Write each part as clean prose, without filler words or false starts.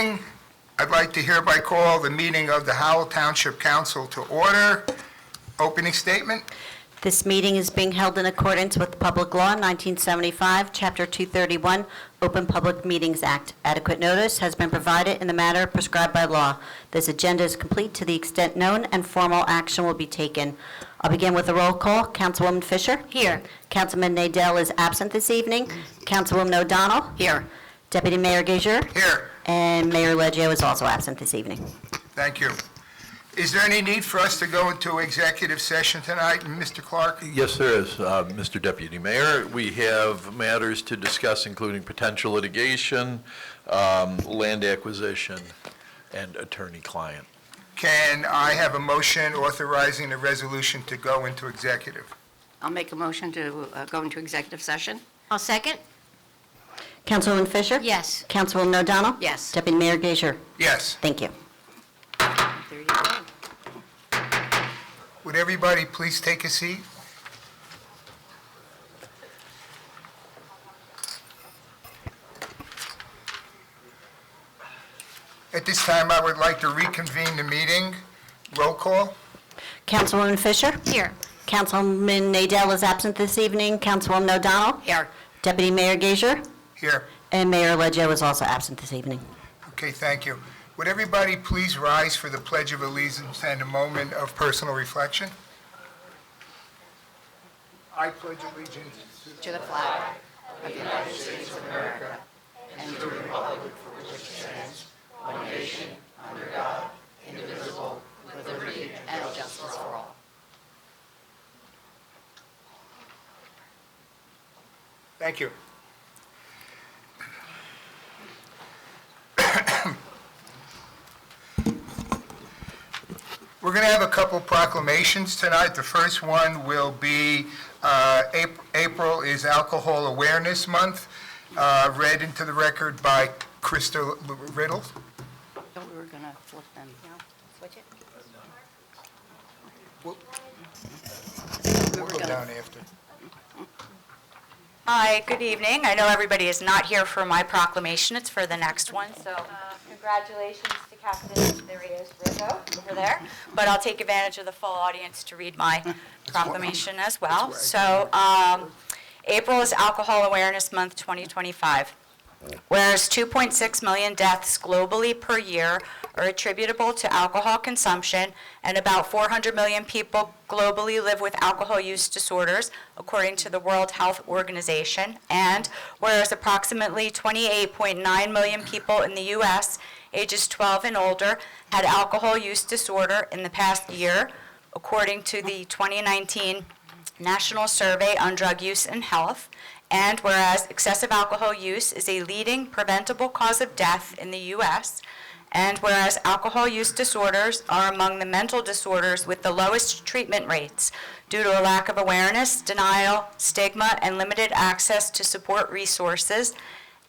evening. I'd like to hereby call the meeting of the Howell Township Council to order. Opening statement. This meeting is being held in accordance with Public Law 1975, Chapter 231, Open Public Meetings Act. Adequate notice has been provided in the manner prescribed by law. This agenda is complete to the extent known, and formal action will be taken. I'll begin with a roll call. Councilwoman Fisher? Here. Councilman Nadell is absent this evening. Councilwoman O'Donnell? Here. Deputy Mayor Gager? Here. And Mayor Leggio is also absent this evening. Thank you. Is there any need for us to go into executive session tonight, Mr. Clark? Yes, there is, Mr. Deputy Mayor. We have matters to discuss, including potential litigation, land acquisition, and attorney-client. Can I have a motion authorizing a resolution to go into executive? I'll make a motion to go into executive session. I'll second. Councilwoman Fisher? Yes. Councilwoman O'Donnell? Yes. Deputy Mayor Gager? Yes. Thank you. There you go. Would everybody please take a seat? At this time, I would like to reconvene the meeting. Roll call. Councilwoman Fisher? Here. Councilman Nadell is absent this evening. Councilwoman O'Donnell? Here. Deputy Mayor Gager? Here. And Mayor Leggio is also absent this evening. Okay, thank you. Would everybody please rise for the Pledge of Allegiance and a moment of personal reflection? I pledge allegiance To the flag of the United States of America and to the republic for which it stands, one nation, under God, indivisible, with liberty and justice for all. Thank you. We're going to have a couple proclamations tonight. The first one will be April is Alcohol Awareness Month, read into the record by Krista Riddle. Thought we were going to flip them. Switch it? We'll go down after. Hi, good evening. I know everybody is not here for my proclamation. It's for the next one. So congratulations to Captain, there he is, Rizzo, over there. But I'll take advantage of the full audience to read my proclamation as well. So April is Alcohol Awareness Month 2025. Whereas 2.6 million deaths globally per year are attributable to alcohol consumption, and about 400 million people globally live with alcohol use disorders, according to the World Health Organization, and whereas approximately 28.9 million people in the U.S. ages 12 and older had alcohol use disorder in the past year, according to the 2019 National Survey on Drug Use and Health. And whereas excessive alcohol use is a leading preventable cause of death in the U.S., and whereas alcohol use disorders are among the mental disorders with the lowest treatment rates due to a lack of awareness, denial, stigma, and limited access to support resources,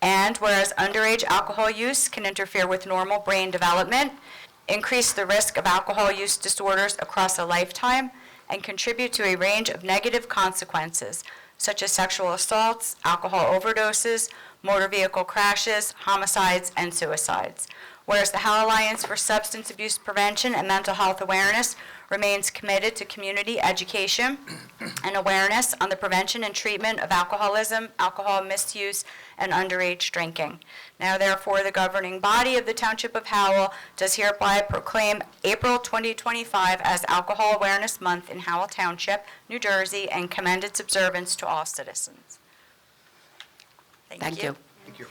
and whereas underage alcohol use can interfere with normal brain development, increase the risk of alcohol use disorders across a lifetime, and contribute to a range of negative consequences, such as sexual assaults, alcohol overdoses, motor vehicle crashes, homicides, and suicides. Whereas the Howell Alliance for Substance Abuse Prevention and Mental Health Awareness remains committed to community education and awareness on the prevention and treatment of alcoholism, alcohol misuse, and underage drinking. Now, therefore, the governing body of the Township of Howell does hereby proclaim April 2025 as Alcohol Awareness Month in Howell Township, New Jersey, and commend its observance to all citizens. Thank you. Thank you.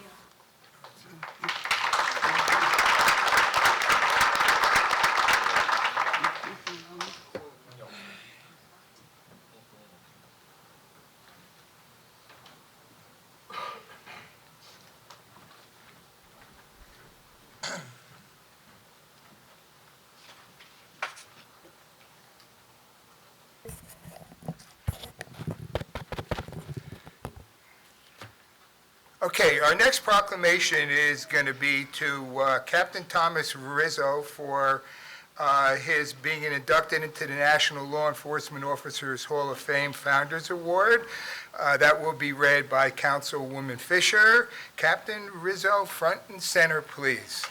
Okay, our next proclamation is going to be to Captain Thomas Rizzo for his being inducted into the National Law Enforcement Officers Hall of Fame Founders Award. That will be read by Councilwoman Fisher. Captain Rizzo, front and center, please.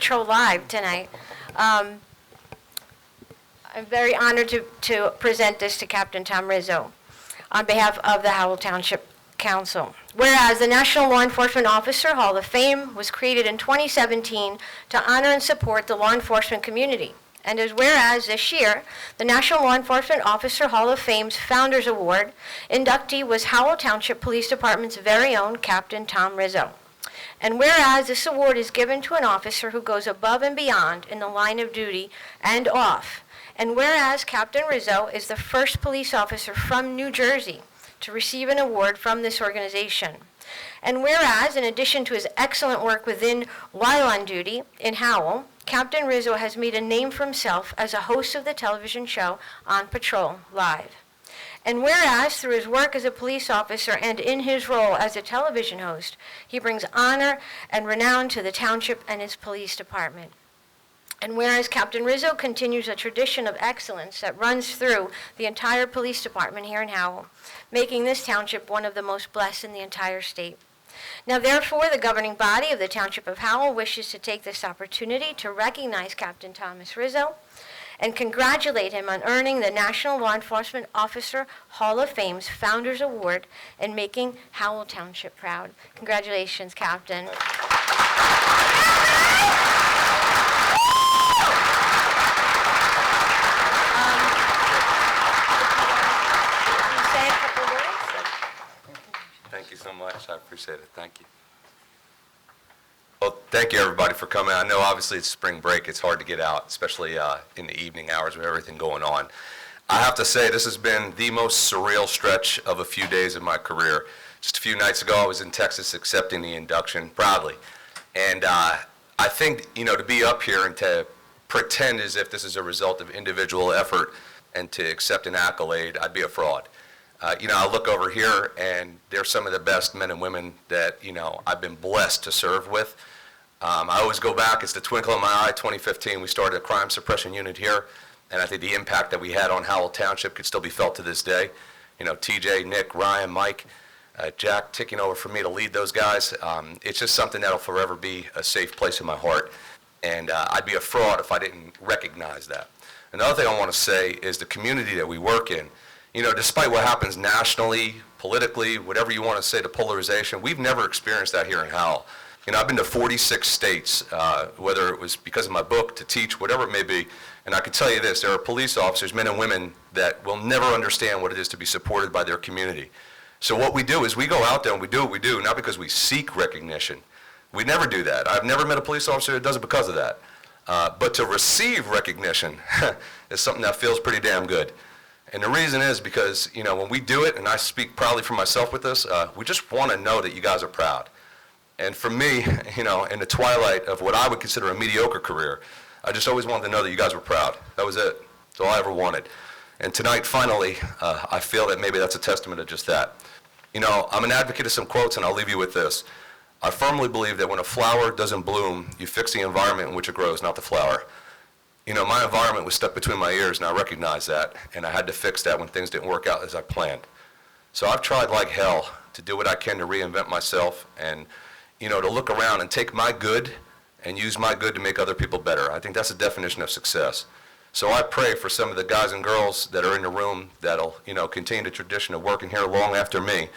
Patrol Live tonight. I'm very honored to present this to Captain Tom Rizzo on behalf of the Howell Township Council. Whereas the National Law Enforcement Officer Hall of Fame was created in 2017 to honor and support the law enforcement community. And as whereas this year, the National Law Enforcement Officer Hall of Fame's Founders Award inductee was Howell Township Police Department's very own Captain Tom Rizzo. And whereas this award is given to an officer who goes above and beyond in the line of duty and off. And whereas Captain Rizzo is the first police officer from New Jersey to receive an award from this organization. And whereas, in addition to his excellent work while on duty in Howell, Captain Rizzo has made a name for himself as a host of the television show On Patrol Live. And whereas, through his work as a police officer and in his role as a television host, he brings honor and renown to the township and his police department. And whereas Captain Rizzo continues a tradition of excellence that runs through the entire police department here in Howell, making this township one of the most blessed in the entire state. Now, therefore, the governing body of the Township of Howell wishes to take this opportunity to recognize Captain Thomas Rizzo and congratulate him on earning the National Law Enforcement Officer Hall of Fame's Founders Award and making Howell Township proud. Congratulations, Captain. Thank you so much. I appreciate it. Thank you. Well, thank you, everybody, for coming. I know, obviously, it's spring break. It's hard to get out, especially in the evening hours with everything going on. I have to say, this has been the most surreal stretch of a few days in my career. Just a few nights ago, I was in Texas accepting the induction proudly. And I think, to be up here and to pretend as if this is a result of individual effort and to accept an accolade, I'd be a fraud. I look over here, and they're some of the best men and women that, I've been blessed to serve with. I always go back, it's the twinkle in my eye, 2015, we started a crime suppression unit here, and I think the impact that we had on Howell Township could still be felt to this day. TJ, Nick, Ryan, Mike, Jack taking over for me to lead those guys. It's just something that'll forever be a safe place in my heart, and I'd be a fraud if I didn't recognize that. Another thing I want to say is the community that we work in. Despite what happens nationally, politically, whatever you want to say, the polarization, we've never experienced that here in Howell. I've been to 46 states, whether it was because of my book, to teach, whatever it may be, and I can tell you this, there are police officers, men and women, that will never understand what it is to be supported by their community. So what we do is we go out there and we do what we do, not because we seek recognition. We never do that. I've never met a police officer that does it because of that. But to receive recognition is something that feels pretty damn good. And the reason is because, when we do it, and I speak proudly for myself with this, we just want to know that you guys are proud. And for me, in the twilight of what I would consider a mediocre career, I just always wanted to know that you guys were proud. That was it. That's all I ever wanted. And tonight, finally, I feel that maybe that's a testament of just that. I'm an advocate of some quotes, and I'll leave you with this. I firmly believe that when a flower doesn't bloom, you fix the environment in which it grows, not the flower. My environment was stuck between my ears, and I recognize that, and I had to fix that when things didn't work out as I planned. So I've tried like hell to do what I can to reinvent myself and, to look around and take my good and use my good to make other people better. I think that's the definition of success. So I pray for some of the guys and girls that are in the room that'll, continue the tradition of working here long after me,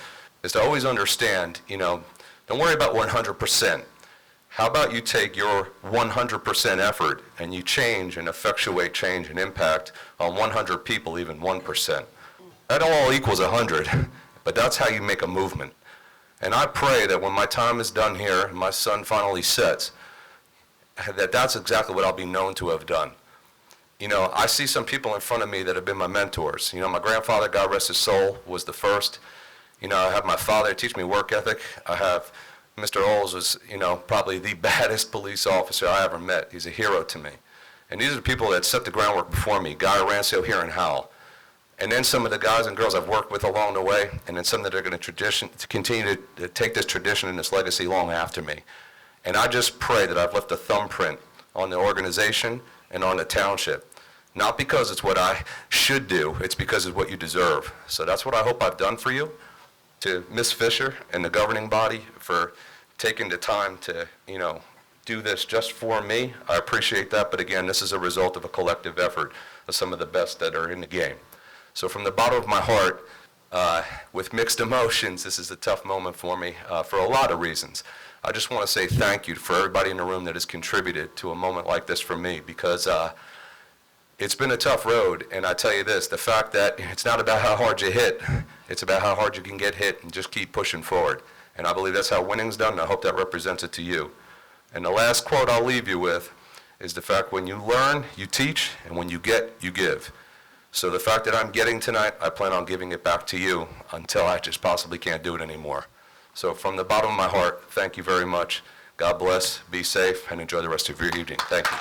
is to always understand, don't worry about 100%. How about you take your 100% effort and you change and effectuate change and impact on 100 people, even 1%. That all equals 100, but that's how you make a movement. And I pray that when my time is done here and my sun finally sets, that's exactly what I'll be known to have done. I see some people in front of me that have been my mentors. My grandfather, God rest his soul, was the first. I have my father teach me work ethic. I have Mr. Oles was, probably the baddest police officer I ever met. He's a hero to me. And these are the people that set the groundwork before me. Guy Rancio here in Howell. And then some of the guys and girls I've worked with along the way, and then some that are going to continue to take this tradition and this legacy long after me. And I just pray that I've left a thumbprint on the organization and on the township. Not because it's what I should do, it's because it's what you deserve. So that's what I hope I've done for you. To Ms. Fisher and the governing body for taking the time to, do this just for me. I appreciate that, but again, this is a result of a collective effort of some of the best that are in the game. So from the bottom of my heart, with mixed emotions, this is a tough moment for me for a lot of reasons. I just want to say thank you for everybody in the room that has contributed to a moment like this for me, because it's been a tough road, and I tell you this, the fact that it's not about how hard you hit, it's about how hard you can get hit and just keep pushing forward. And I believe that's how winning's done, and I hope that represents it to you. And the last quote I'll leave you with is the fact, when you learn, you teach, and when you get, you give. So the fact that I'm getting tonight, I plan on giving it back to you until I just possibly can't do it anymore. So from the bottom of my heart, thank you very much. God bless, be safe, and enjoy the rest of your evening. Thank you.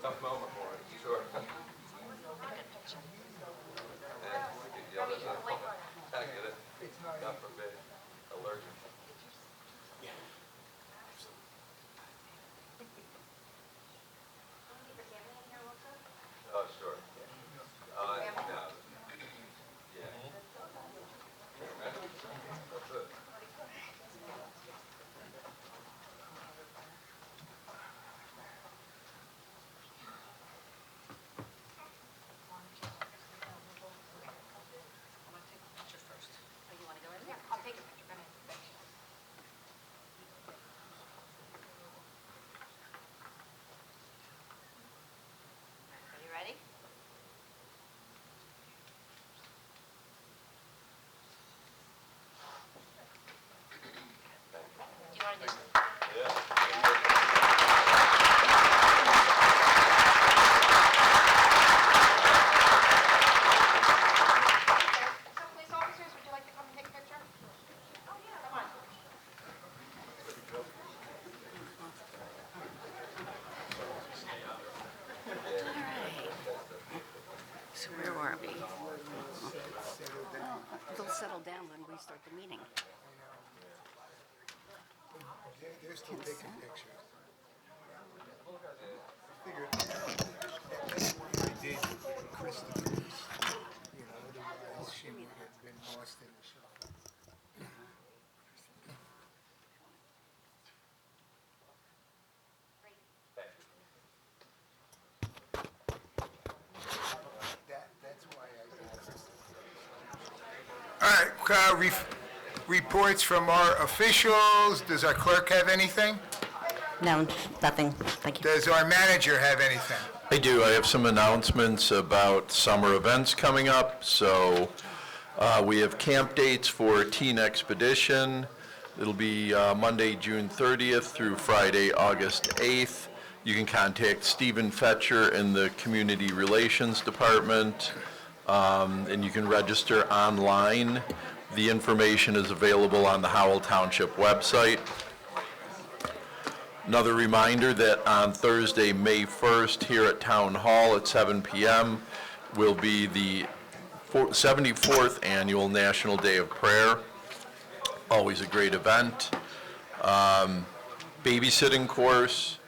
Tough moment for him, sure. I get it. God forbid, allergic. Oh, sure. No. Yeah. That's it. Police officers, would you like to come and take a picture? Oh, yeah, come on. So where are we? They'll settle down when we start the meeting. They're still taking pictures. Figured that's what I did with Christopher's, otherwise she would have been lost in the shuffle. That's why I did. All right, reports from our officials. Does our clerk have anything? No, nothing. Thank you. Does our manager have anything? I do. I have some announcements about summer events coming up. So we have camp dates for Teen Expedition. It'll be Monday, June 30th through Friday, August 8th. You can contact Stephen Fetcher in the Community Relations Department, and you can register online. The information is available on the Howell Township website. Another reminder that on Thursday, May 1st, here at Town Hall at 7 p.m. will be the 74th Annual National Day of Prayer. Always a great event. Babysitting course.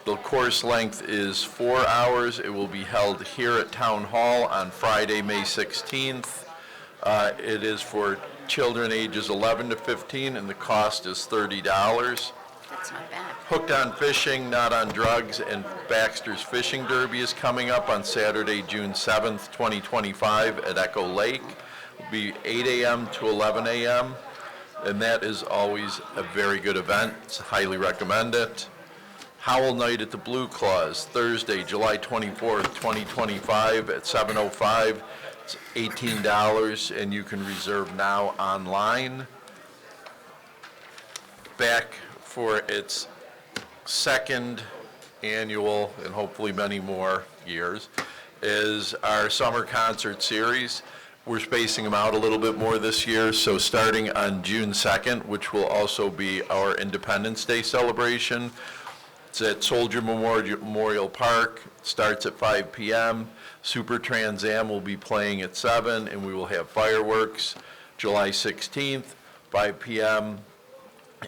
The course length is 4 hours. It will be held here at Town Hall on Friday, May 16th. It is for children ages 11 to 15, and the cost is $30. That's not bad. Hooked on Fishing, Not on Drugs, and Baxter's Fishing Derby is coming up on Saturday, June 7th, 2025 at Echo Lake. It'll be 8 a.m. to 11 a.m., and that is always a very good event. Highly recommend it. Howell Night at the Blue Claws, Thursday, July 24th, 2025 at 7:05. It's $18, and you can reserve now online. Back for its second annual, and hopefully many more years, is our summer concert series. We're spacing them out a little bit more this year, so starting on June 2nd, which will also be our Independence Day celebration, It's at Soldier Memorial Park, starts at 5 p.m. Super Trans Am will be playing at 7, and we will have fireworks July 16th, 5 p.m.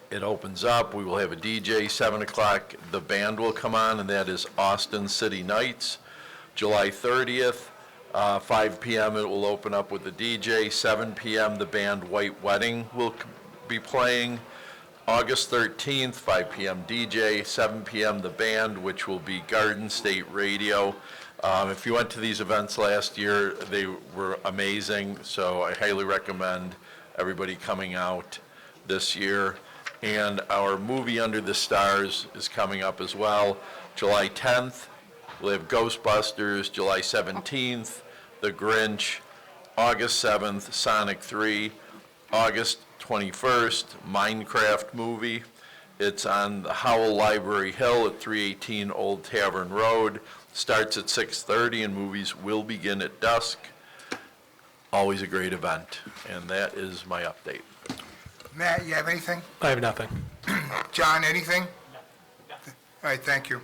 It opens up, we will have a DJ, 7 o'clock, the band will come on, and that is Austin City Nights. July 30th, 5 p.m. it will open up with the DJ, 7 p.m. the band White Wedding will be playing. August 13th, 5 p.m. DJ, 7 p.m. the band, which will be Garden State Radio. If you went to these events last year, they were amazing, so I highly recommend everybody coming out this year. And our movie Under the Stars is coming up as well. July 10th, we'll have Ghostbusters. July 17th, The Grinch. August 7th, Sonic 3. August 21st, Minecraft movie. It's on the Howell Library Hill at 318 Old Tavern Road. Starts at 6:30 and movies will begin at dusk. Always a great event. And that is my update. Matt, you have anything? I have nothing. John, anything? No. All right, thank you.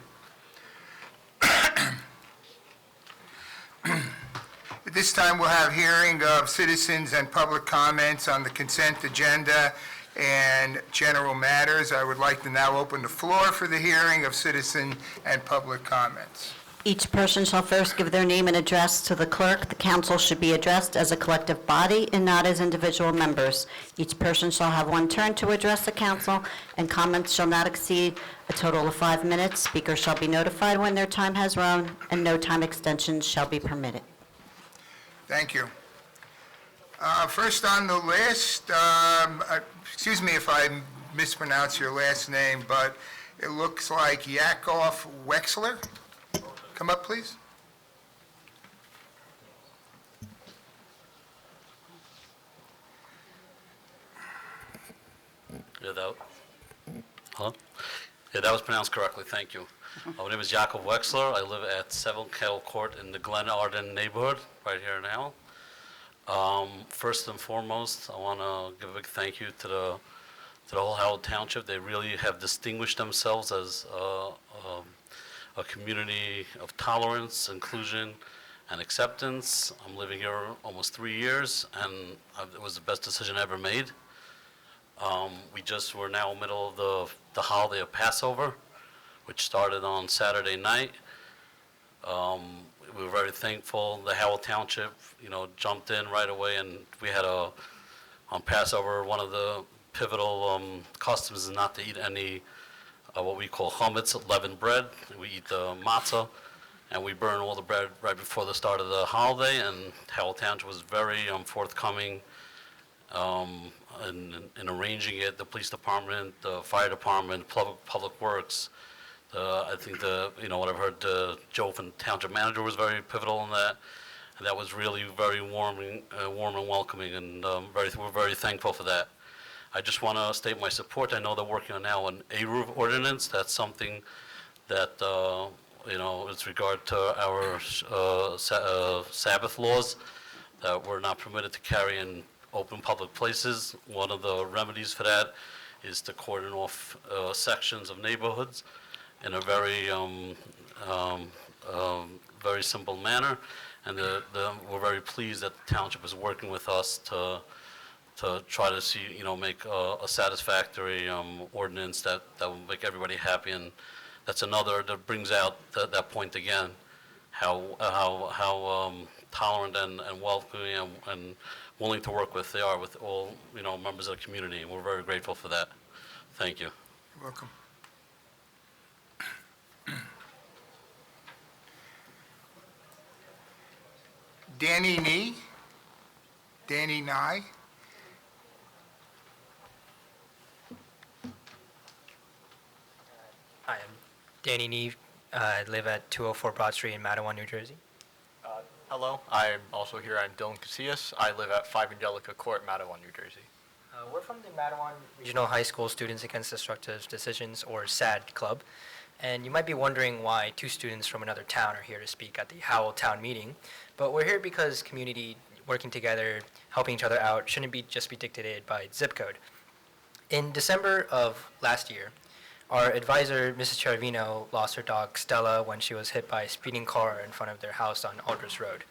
At this time, we'll have hearing of citizens and public comments on the consent agenda and general matters. I would like to now open the floor for the hearing of citizen and public comments. Each person shall first give their name and address to the clerk. The council should be addressed as a collective body and not as individual members. Each person shall have one turn to address the council, and comments shall not exceed a total of 5 minutes. Speakers shall be notified when their time has run, and no time extensions shall be permitted. Thank you. First on the list, excuse me if I mispronounce your last name, but it looks like Yakov Wexler. Come up, please. Hello? Yeah, that was pronounced correctly, thank you. My name is Yaakov Wexler. I live at 7 Kettle Court in the Glen Arden neighborhood, right here in Howell. First and foremost, I want to give a big thank you to the whole Howell Township. They really have distinguished themselves as a community of tolerance, inclusion, and acceptance. I'm living here almost 3 years, and it was the best decision I ever made. We're now in the middle of the holiday of Passover, which started on Saturday night. We were very thankful. The Howell Township, jumped in right away, and we had on Passover, one of the pivotal customs is not to eat any what we call chametz, leavened bread. We eat the matzah, and we burn all the bread right before the start of the holiday, and Howell Township was very forthcoming in arranging it. The police department, the fire department, public works. I think what I've heard, Joe from Township Manager was very pivotal in that. And that was really very warm and welcoming, and we're very thankful for that. I just want to state my support. I know they're working on now an Eruv ordinance. That's something that, with regard to our Sabbath laws, that we're not permitted to carry in open public places. One of the remedies for that is to cordon off sections of neighborhoods in a very simple manner. And we're very pleased that the township is working with us to try to see, make a satisfactory ordinance that will make everybody happy. And that's another that brings out that point again, how tolerant and welcoming and willing to work with they are with all members of the community. And we're very grateful for that. Thank you. You're welcome. Danny Nye? Danny Nye? Hi, I'm Danny Neve. I live at 204 Broad Street in Matawan, New Jersey. Hello, I'm also here. I'm Dylan Casillas. I live at 5 Angelica Court, Matawan, New Jersey. We're from the Matawan Regional High School Students Against Destructive Decisions, or SAD Club. And you might be wondering why 2 students from another town are here to speak at the Howell Town meeting. But we're here because community working together, helping each other out, shouldn't just be dictated by zip code. In December of last year, Our advisor, Mrs. Cheravino, lost her dog Stella when she was hit by a speeding car in front of their house on Aldrich Road.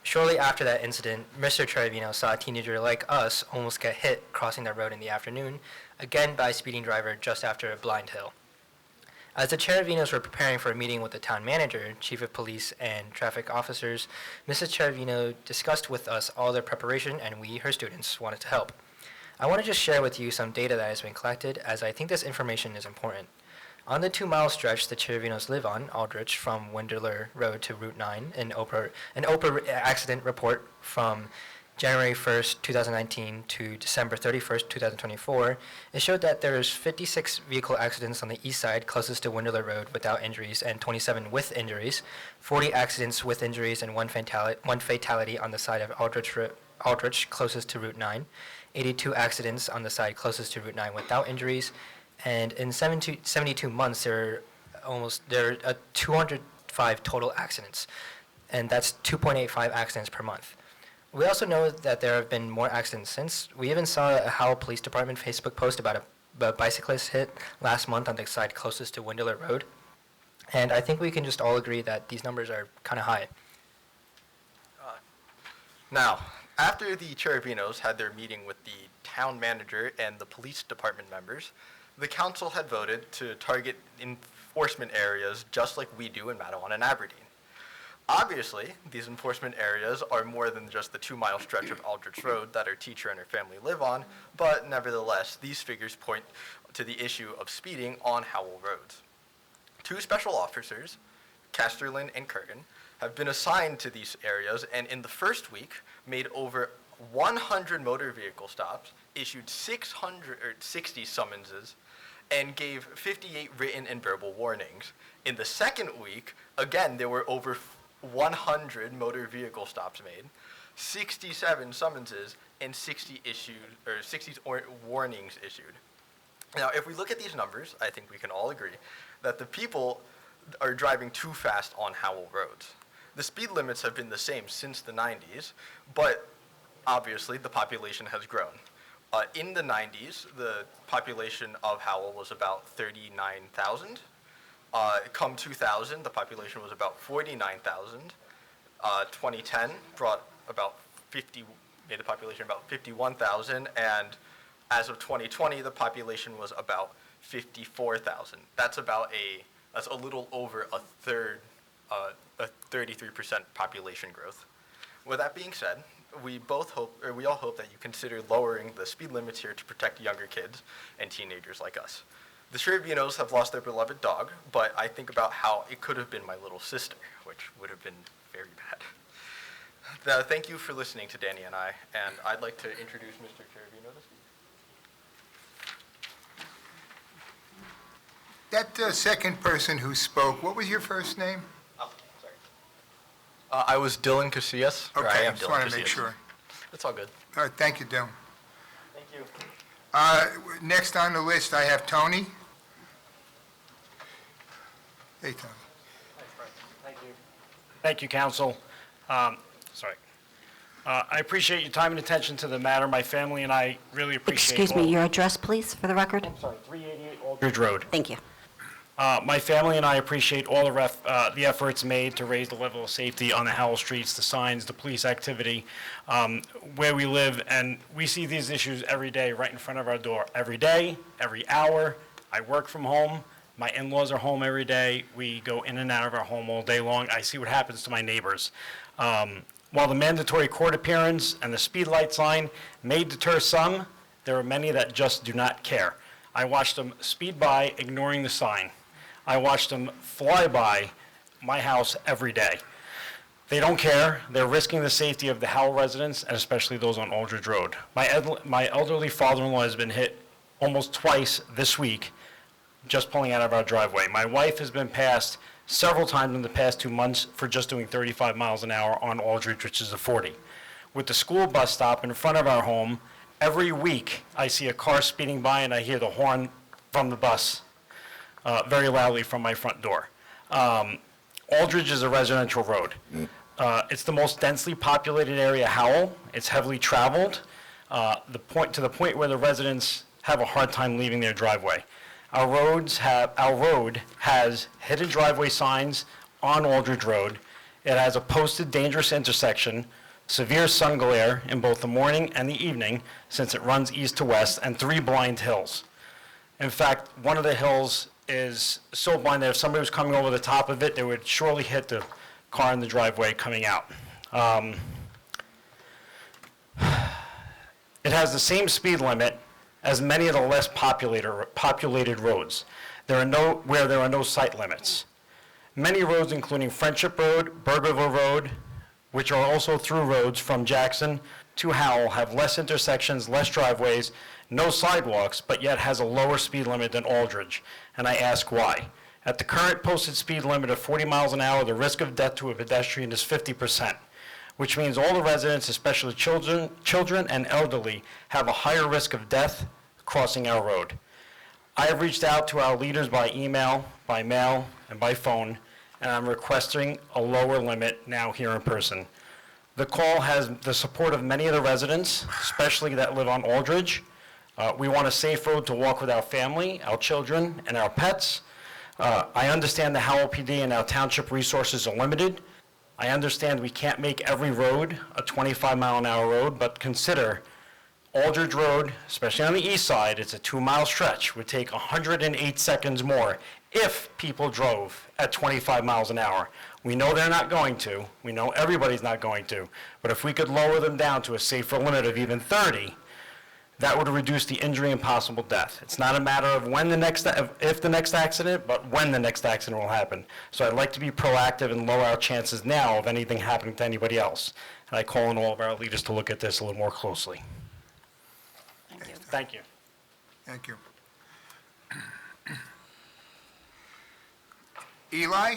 Shortly after that incident, Mr. Cheravino saw a teenager like us almost get hit crossing the road in the afternoon, again by a speeding driver just after a blind hill. As the Cheravinos were preparing for a meeting with the town manager, chief of police, and traffic officers, Mrs. Cheravino discussed with us all their preparation, and we, her students, wanted to help. I want to just share with you some data that has been collected, as I think this information is important. On the 2-mile stretch the Cheravinos live on, Aldrich, from Winderler Road to Route 9, an OPA accident report from January 1st, 2019 to December 31st, 2024, it showed that there's 56 vehicle accidents on the east side closest to Winderler Road without injuries and 27 with injuries, 40 accidents with injuries and one fatality on the side of Aldrich closest to Route 9, 82 accidents on the side closest to Route 9 without injuries, and in 72 months there are 205 total accidents, and that's 2.85 accidents per month. We also know that there have been more accidents since. We even saw a Howell Police Department Facebook post about a bicyclist hit last month on the side closest to Winderler Road. And I think we can just all agree that these numbers are kind of high. Now, after the Cheravinos had their meeting with the town manager and the police department members, the council had voted to target enforcement areas just like we do in Matawan and Aberdeen. Obviously, these enforcement areas are more than just the 2-mile stretch of Aldrich Road that our teacher and her family live on, but nevertheless, these figures point to the issue of speeding on Howell roads. 2 special officers, Casterlin and Kurgan, have been assigned to these areas and in the first week made over 100 motor vehicle stops, issued 60 summonses, and gave 58 written and verbal warnings. In the second week, again, there were over 100 motor vehicle stops made, 67 summonses, and 60 warnings issued. Now, if we look at these numbers, I think we can all agree that the people are driving too fast on Howell roads. The speed limits have been the same since the 90s, but obviously the population has grown. In the 90s, the population of Howell was about 39,000. Come 2000, the population was about 49,000. 2010 made the population about 51,000, and as of 2020, the population was about 54,000. That's a little over a third, a 33% population growth. With that being said, we all hope that you consider lowering the speed limits here to protect younger kids and teenagers like us. The Cheravinos have lost their beloved dog, but I think about how it could have been my little sister, which would have been very bad. Thank you for listening to Danny and I, and I'd like to introduce Mr. Cheravino to speak. That second person who spoke, what was your first name? Oh, sorry. I was Dylan Casillas. Or I Okay, am just Dylan want to make Casillas. sure. It's all good. All right, thank you, Dylan. Thank you. Next on the list, I have Tony. Hey, Tony. Thank you, council. I appreciate your time and attention to the matter. My family and I really appreciate Excuse me, your address, please, for the record? 388 Aldridge Road. Thank you. My family and I appreciate all the efforts made to raise the level of safety on the Howell streets, the signs, the police activity, where we live, and we see these issues every day right in front of our door. Every day, every hour. I work from home. My in-laws are home every day. We go in and out of our home all day long. I see what happens to my neighbors. While the mandatory court appearance and the speed light sign may deter some, there are many that just do not care. I watch them speed by, ignoring the sign. I watch them fly by my house every day. They don't care. They're risking the safety of the Howell residents, and especially those on Aldridge Road. My elderly father-in-law has been hit almost twice this week, just pulling out of our driveway. My wife has been passed several times in the past 2 months for just doing 35 miles an hour on Aldridge, which is a 40. With the school bus stop in front of our home, every week I see a car speeding by and I hear the horn from the bus very loudly from my front door. Aldridge is a residential road. It's the most densely populated area, Howell. It's heavily traveled, to the point where the residents have a hard time leaving their driveway. Our road has hidden driveway signs on Aldridge Road. It has a posted dangerous intersection, severe sun glare in both the morning and the evening since it runs east to west, and 3 blind hills. In fact, one of the hills is so blind that if somebody was coming over the top of it, they would surely hit the car in the driveway coming out. It has the same speed limit as many of the less populated roads. Where there are no site limits. Many roads, including Friendship Road, Burgerville Road, which are also through roads from Jackson to Howell, have less intersections, less driveways, no sidewalks, but yet has a lower speed limit than Aldridge. And I ask why. At the current posted speed limit of 40 miles an hour, the risk of death to a pedestrian is 50%, which means all the residents, especially children and elderly, have a higher risk of death crossing our road. I have reached out to our leaders by email, by mail, and by phone, and I'm requesting a lower limit now here in person. The call has the support of many of the residents, especially that live on Aldridge. We want a safe road to walk with our family, our children, and our pets. I understand the Howell PD and our township resources are limited. I understand we can't make every road a 25-mile-an-hour road, but consider Aldridge Road, especially on the east side, it's a 2-mile stretch, would take 108 seconds more if people drove at 25 miles an hour. We know they're not going to. We know everybody's not going to. But if we could lower them down to a safer limit of even 30, that would reduce the injury and possible death. It's not a matter of if the next accident, but when the next accident will happen. So I'd like to be proactive and lower our chances now of anything happening to anybody else. And I call on all of our leaders to look at this a little more closely. Thank you. Thank you. Eli?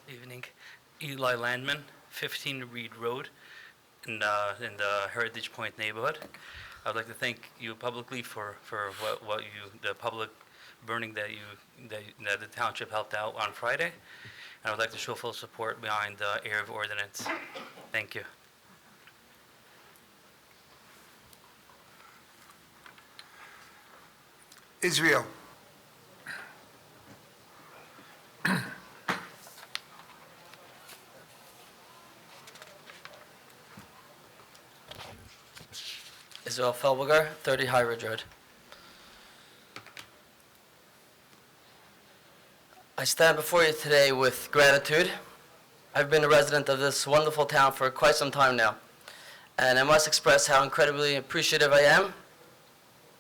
Evening. Eli Landman, 15 Reed Road in the Heritage Point neighborhood. I'd like to thank you publicly for the public burning that the township helped out on Friday. And I would like to show full support behind the area of ordinance. Thank you. Israel? Israel Felberger, 30 High Ridge Road. I stand before you today with gratitude. I've been a resident of this wonderful town for quite some time now, and I must express how incredibly appreciative I am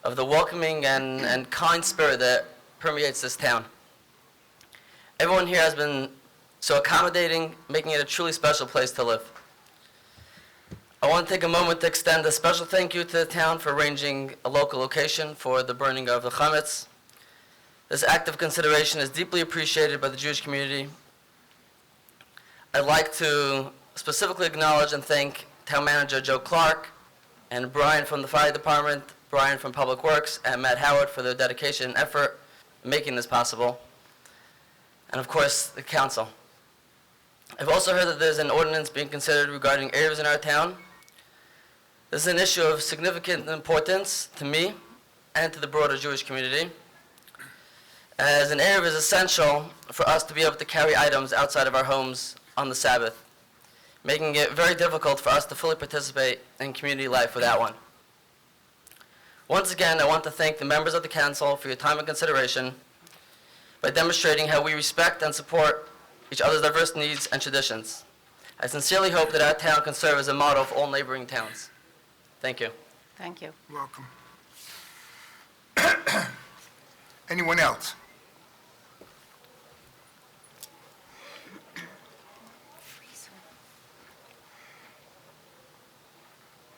of the welcoming and kind spirit that permeates this town. Everyone here has been so accommodating, making it a truly special place to live. I want to take a moment to extend a special thank you to the town for arranging a local location for the burning of the chametz. This act of consideration is deeply appreciated by the Jewish community. I'd like to specifically acknowledge and thank Town Manager Joe Clark and Brian from the Fire Department, Brian from Public Works, and Matt Howard for their dedication and effort in making this possible. And of course, the council. I've also heard that there's an ordinance being considered regarding areas in our town. This is an issue of significant importance to me and to the broader Jewish community, as an Erev is essential for us to be able to carry items outside of our homes on the Sabbath, making it very difficult for us to fully participate in community life without one. Once again, I want to thank the members of the council for your time and consideration by demonstrating how we respect and support each other's diverse needs and traditions. I sincerely hope that our town can serve as a model for all neighboring towns. Thank you. Thank you. Welcome. Anyone else?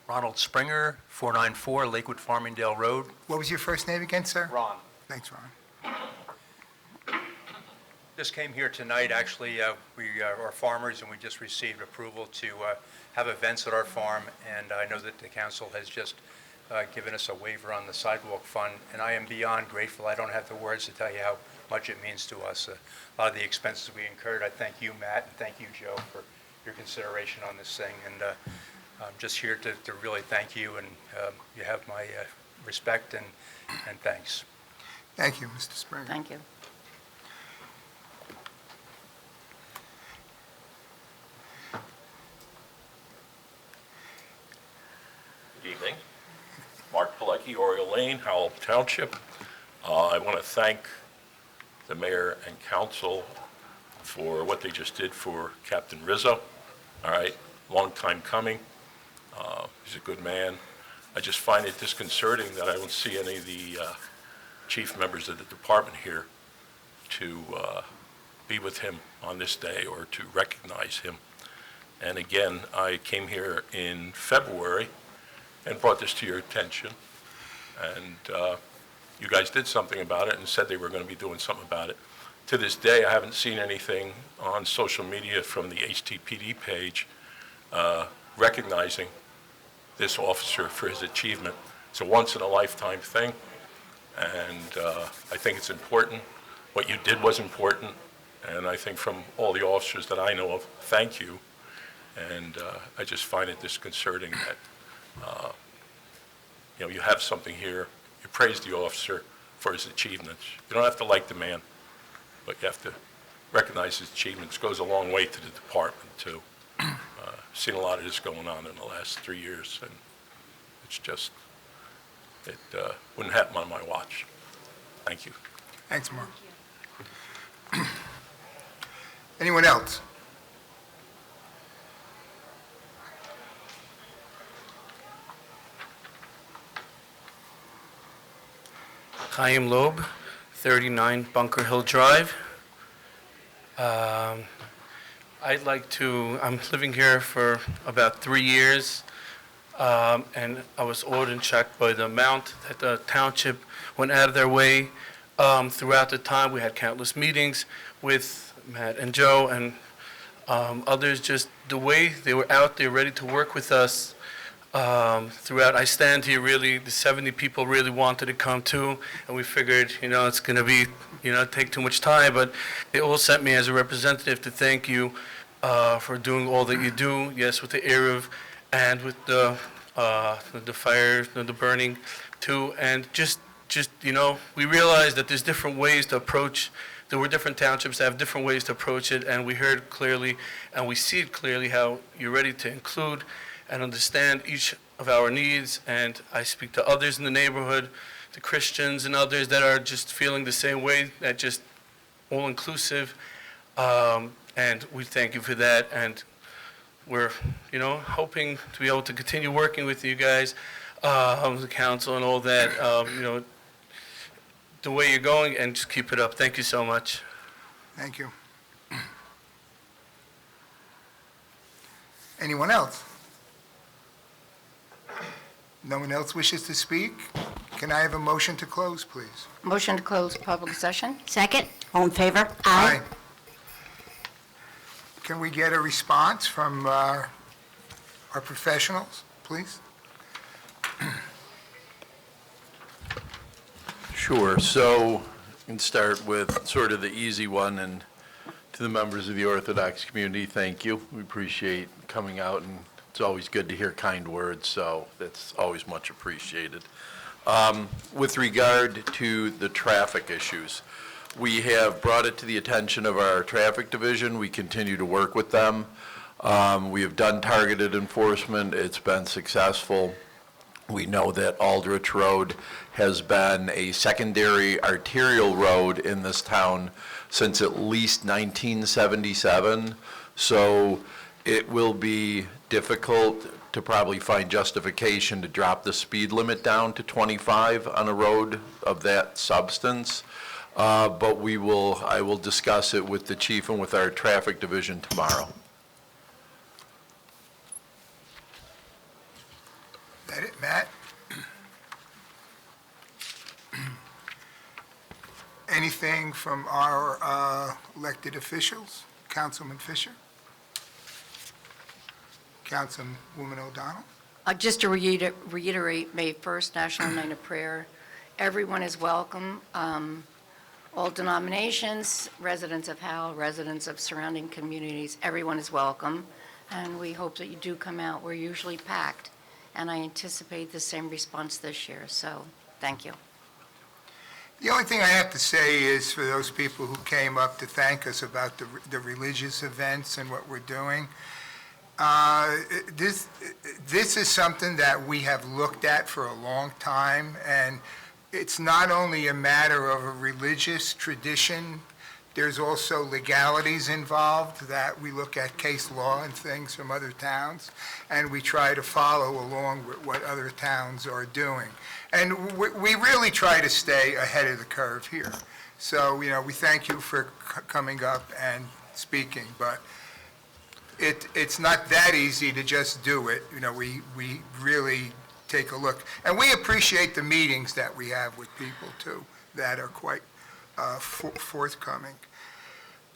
Ronald Springer, 494 Lakewood Farmingdale Road. What was your first name again, sir? Ron. Thanks, Ron. Just came here tonight, actually, we are farmers and we just received approval to have events at our farm, and I know that the council has just given us a waiver on the sidewalk fund, and I am beyond grateful. I don't have the words to tell you how much it means to us. A lot of the expenses we incurred, I thank you, Matt, and thank you, Joe, for your consideration on this thing. And I'm just here to really thank you, and you have my respect and thanks. Thank you, Mr. Springer. Thank you. Good evening. Mark Pilecki, Oriole Lane, Howell Township. I want to thank the mayor and council for what they just did for Captain Rizzo. All right, long time coming. He's a good man. I just find it disconcerting that I don't see any of the chief members of the department here to be with him on this day or to recognize him. And again, I came here in February and brought this to your attention. And you guys did something about it and said they were going to be doing something about it. To this day, I haven't seen anything on social media from the HTPD page recognizing this officer for his achievement. It's a once-in-a-lifetime thing, and I think it's important. What you did was important, and I think from all the officers that I know of, thank you. And I just find it disconcerting that you have something here. You praise the officer for his achievements. You don't have to like the man, but you have to recognize his achievements. It goes a long way to the department, too. Seen a lot of this going on in the last 3 years, and it's just, it wouldn't happen on my watch. Thank you. Thanks, Mark. Anyone else? Chaim Loeb, 39 Bunker Hill Drive. I'm living here for about 3 years, and I was ordered and checked by the amount that the township went out of their way. Throughout the time, we had countless meetings with Matt and Joe and others, just the way they were out there ready to work with us. Throughout, I stand here really, the 70 people really wanted to come too, and we figured, it's going to be, take too much time, but they all sent me as a representative to thank you for doing all that you do, yes, with the Eruv and with the fire, the burning too, and just, we realized that there's different ways to approach. There were different townships that have different ways to approach it, and we heard clearly, and we see it clearly how you're ready to include and understand each of our needs. And I speak to others in the neighborhood, to Christians and others that are just feeling the same way, that just all-inclusive. And we thank you for that. And we're, hoping to be able to continue working with you guys, the council and all that, the way you're going, and just keep it up. Thank you so much. Thank you. Anyone else? No one else wishes to speak? Can I have a motion to close, please? Motion to close public session? Second? All in favor? Aye. Can we get a response from our professionals, please? Sure. So I can start with sort of the easy one, and to the members of the Orthodox community, thank you. We appreciate coming out, and it's always good to hear kind words, so that's always much appreciated. With regard to the traffic issues, we have brought it to the attention of our traffic division. We continue to work with them. We have done targeted enforcement. It's been successful. We know that Aldrich Road has been a secondary arterial road in this town since at least 1977. So it will be difficult to probably find justification to drop the speed limit down to 25 on a road of that substance. But I will discuss it with the chief and with our traffic division tomorrow. Is that it, Matt? Anything from our elected officials? Councilman Fisher? Councilwoman O'Donnell? Just to reiterate, May 1st, National Night of Prayer. Everyone is welcome. All denominations, residents of Howell, residents of surrounding communities, everyone is welcome, and we hope that you do come out. We're usually packed, and I anticipate the same response this year, so thank you. The only thing I have to say is for those people who came up to thank us about the religious events and what we're doing, this is something that we have looked at for a long time, and it's not only a matter of a religious tradition, there's also legalities involved that we look at case law and things from other towns, and we try to follow along with what other towns are doing. And we really try to stay ahead of the curve here. So, we thank you for coming up and speaking, but it's not that easy to just do it. We really take a look. And we appreciate the meetings that we have with people, too, that are quite forthcoming.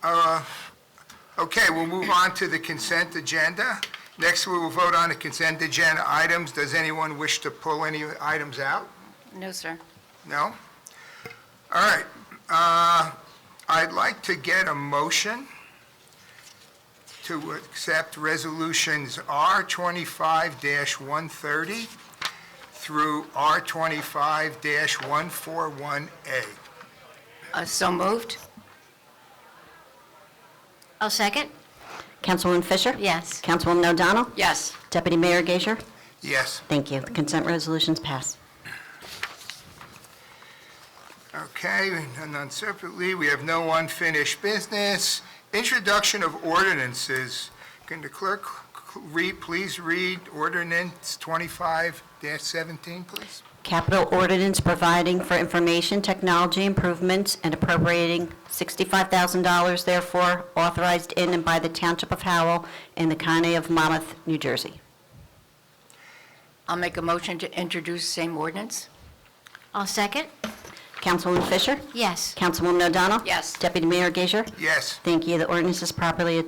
Okay, we'll move on to the consent agenda. Next, we will vote on the consent agenda items. Does anyone wish to pull any items out? No, sir. No? All right. I'd like to get a motion to accept resolutions R25-130 through R25-141A. So moved? I'll second. Councilwoman Fisher? Yes. Councilwoman O'Donnell? Yes. Deputy Mayor Gager? Yes. Thank you. The consent resolutions pass. Okay, and then separately, we have no unfinished business. Introduction of ordinances. Can the clerk please read ordinance 25-17, please? Capital ordinance providing for information technology improvements and appropriating $65,000 therefore authorized in and by the Township of Howell in the County of Monmouth, New Jersey. I'll make a motion to introduce same ordinance. I'll second. Councilwoman Fisher? Yes. Councilwoman O'Donnell? Yes. Deputy Mayor Gager? Yes, Thank you. The ordinance is properly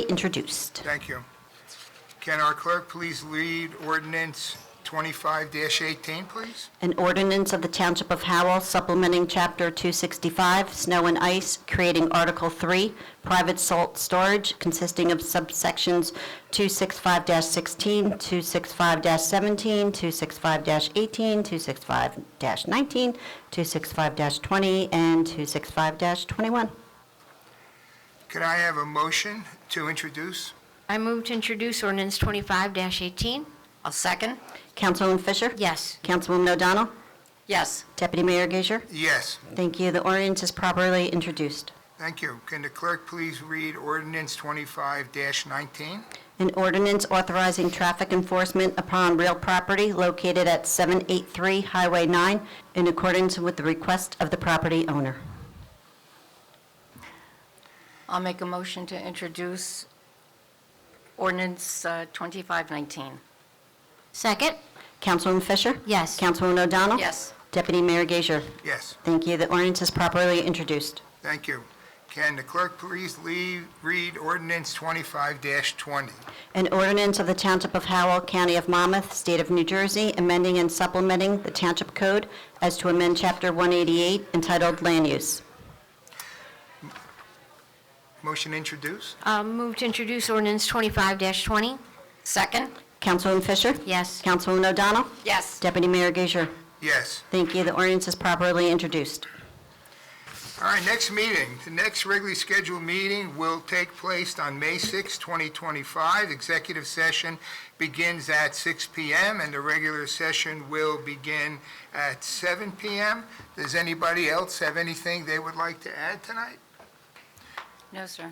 introduced. thank you. Can our clerk please read ordinance 25-18, please? An ordinance of the Township of Howell supplementing Chapter 265, Snow and Ice, creating Article 3, Private Salt Storage, consisting of subsections 265-16, 265-17, 265-18, 265-19, 265-20, and 265-21. Could I have a motion to introduce? I move to introduce ordinance 25-18. I'll second. Councilwoman Fisher? Yes. Councilwoman O'Donnell? Yes. Deputy Mayor Gager? Yes, Thank you. The ordinance is properly introduced. thank you. Can the clerk please read ordinance 25-19? An ordinance authorizing traffic enforcement upon real property located at 783 Highway 9 in accordance with the request of the property owner. I'll make a motion to introduce ordinance 25-19. Second. Councilwoman Fisher? Yes. Councilwoman O'Donnell? Yes. Deputy Mayor Gager? Yes, Thank you. The ordinance is properly introduced. thank you. Can the clerk please read ordinance 25-20? An ordinance of the Township of Howell, County of Monmouth, State of New Jersey, amending and supplementing the Township Code as to amend Chapter 188 entitled Land Use. Motion introduced? Move to introduce ordinance 25-20. Second? Councilwoman Fisher? Yes. Councilwoman O'Donnell? Yes. Deputy Mayor Gager? Yes. Thank you. The ordinance is properly introduced. All right, next meeting. The next regularly scheduled meeting will take place on May 6, 2025. Executive session begins at 6 p.m., and the regular session will begin at 7 p.m. Does anybody else have anything they would like to add tonight? No, sir.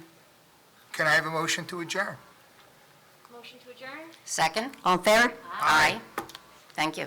Can I have a motion to adjourn? Motion to adjourn? Second? All in favor? Aye. Thank you.